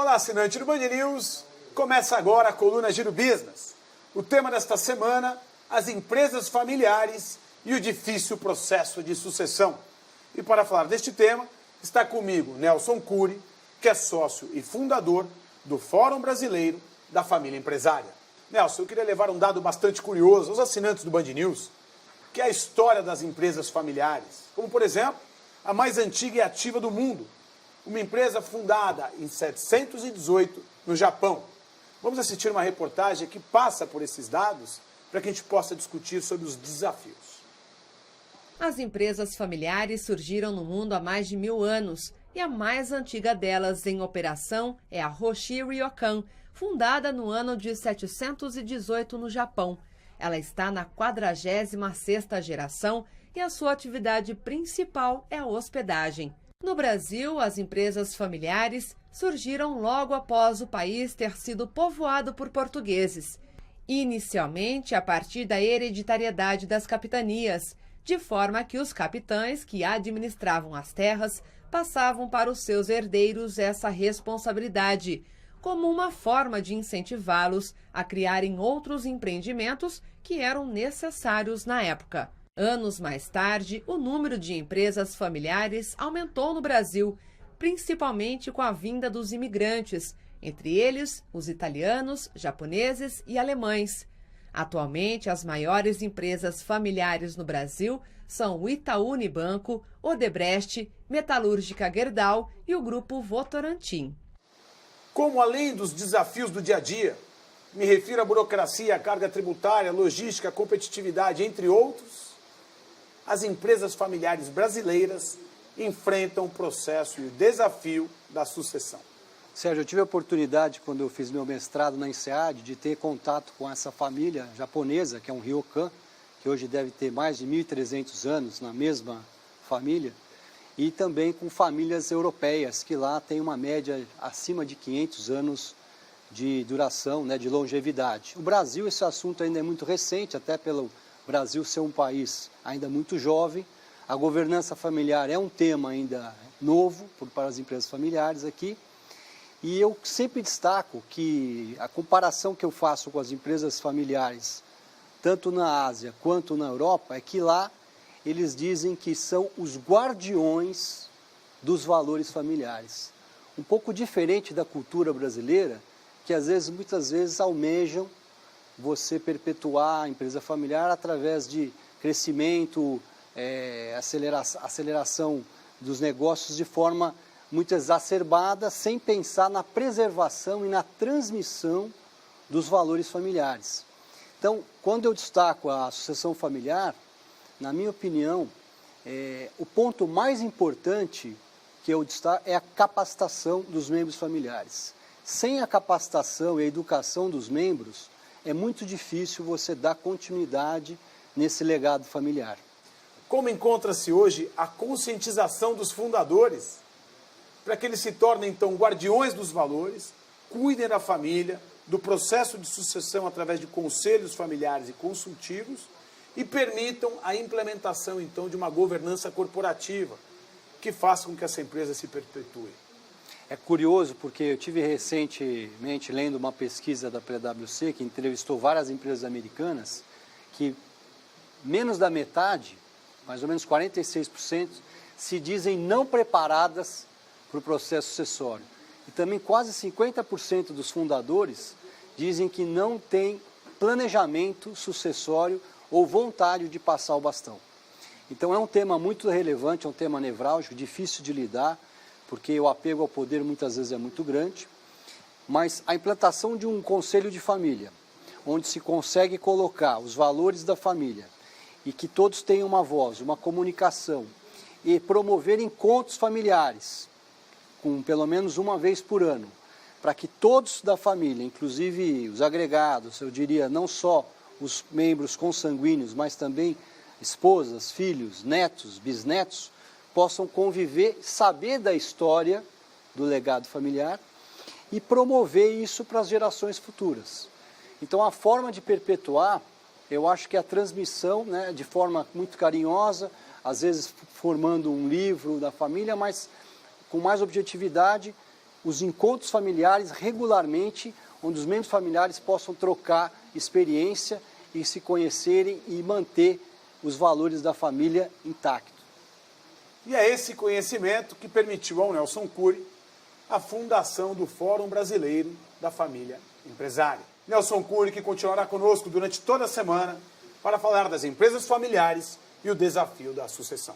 Olá, assinante do Band News. Começa agora a coluna Giro Business. O tema desta semana, as empresas familiares e o difícil processo de sucessão. E para falar deste tema, está comigo Nelson Cury, que é sócio e fundador do Fórum Brasileiro da Família Empresária. Nelson, eu queria levar um dado bastante curioso aos assinantes do Band News, que é a história das empresas familiares. Como, por exemplo, a mais antiga e ativa do mundo, uma empresa fundada em 718 no Japão. Vamos assistir uma reportagem que passa por esses dados para que a gente possa discutir sobre os desafios. As empresas familiares surgiram no mundo há mais de 1000 anos e a mais antiga delas em operação é a Roshi Ryokan, fundada no ano de 718 no Japão. Ela está na 46ª geração e a sua atividade principal é a hospedagem. No Brasil, as empresas familiares surgiram logo após o país ter sido povoado por portugueses, inicialmente a partir da hereditariedade das capitanias, de forma que os capitães que administravam as terras passavam para os seus herdeiros essa responsabilidade, como uma forma de incentivá-los a criarem outros empreendimentos que eram necessários na época. Anos mais tarde, o número de empresas familiares aumentou no Brasil, principalmente com a vinda dos imigrantes, entre eles os italianos, japoneses e alemães. Atualmente, as maiores empresas familiares no Brasil são o Itaú Unibanco, Odebrecht, Metalúrgica Gerdau e o Grupo Votorantim. Como, além dos desafios do dia a dia, me refiro à burocracia, à carga tributária, logística, competitividade, entre outros, as empresas familiares brasileiras enfrentam o processo e o desafio da sucessão. Sérgio, eu tive a oportunidade, quando eu fiz meu mestrado na INSEAD, de ter contato com essa família japonesa, que é um Ryokan, que hoje deve ter mais de 1.300 anos na mesma família, e também com famílias europeias, que lá tem uma média acima de 500 anos de duração, de longevidade. O Brasil, esse assunto ainda é muito recente, até pelo Brasil ser um país ainda muito jovem. A governança familiar é um tema ainda novo para as empresas familiares aqui. E eu sempre destaco que a comparação que eu faço com as empresas familiares, tanto na Ásia quanto na Europa, é que lá eles dizem que são os guardiões dos valores familiares. Um pouco diferente da cultura brasileira, que muitas vezes almejam você perpetuar a empresa familiar através de crescimento, aceleração dos negócios de forma muito exacerbada, sem pensar na preservação e na transmissão dos valores familiares. Então, quando eu destaco a sucessão familiar, na minha opinião, o ponto mais importante que eu destaco é a capacitação dos membros familiares. Sem a capacitação e a educação dos membros, é muito difícil você dar continuidade nesse legado familiar. Como encontra-se hoje a conscientização dos fundadores para que eles se tornem, então, guardiões dos valores, cuidem da família, do processo de sucessão através de conselhos familiares e consultivos e permitam a implementação, então, de uma governança corporativa que faça com que essa empresa se perpetue? É curioso porque eu tive recentemente lendo uma pesquisa da PwC que entrevistou várias empresas americanas que menos da metade, mais ou menos 46%, se dizem não preparadas para o processo sucessório. E também quase 50% dos fundadores dizem que não tem planejamento sucessório ou vontade de passar o bastão. Então é um tema muito relevante, é um tema nevrálgico, difícil de lidar, porque o apego ao poder muitas vezes é muito grande, mas a implantação de um conselho de família, onde se consegue colocar os valores da família e que todos tenham uma voz, uma comunicação e promover encontros familiares, com pelo menos uma vez por ano, para que todos da família, inclusive os agregados, eu diria não só os membros consanguíneos, mas também esposas, filhos, netos, bisnetos, possam conviver, saber da história do legado familiar e promover isso para as gerações futuras. Então a forma de perpetuar, eu acho que é a transmissão, de forma muito carinhosa, às vezes formando um livro da família, mas com mais objetividade, os encontros familiares regularmente, onde os membros familiares possam trocar experiência e se conhecerem e manter os valores da família intactos. E é esse conhecimento que permitiu ao Nelson Cury a fundação do Fórum Brasileiro da Família Empresária. Nelson Cury, que continuará conosco durante toda a semana para falar das empresas familiares e o desafio da sucessão.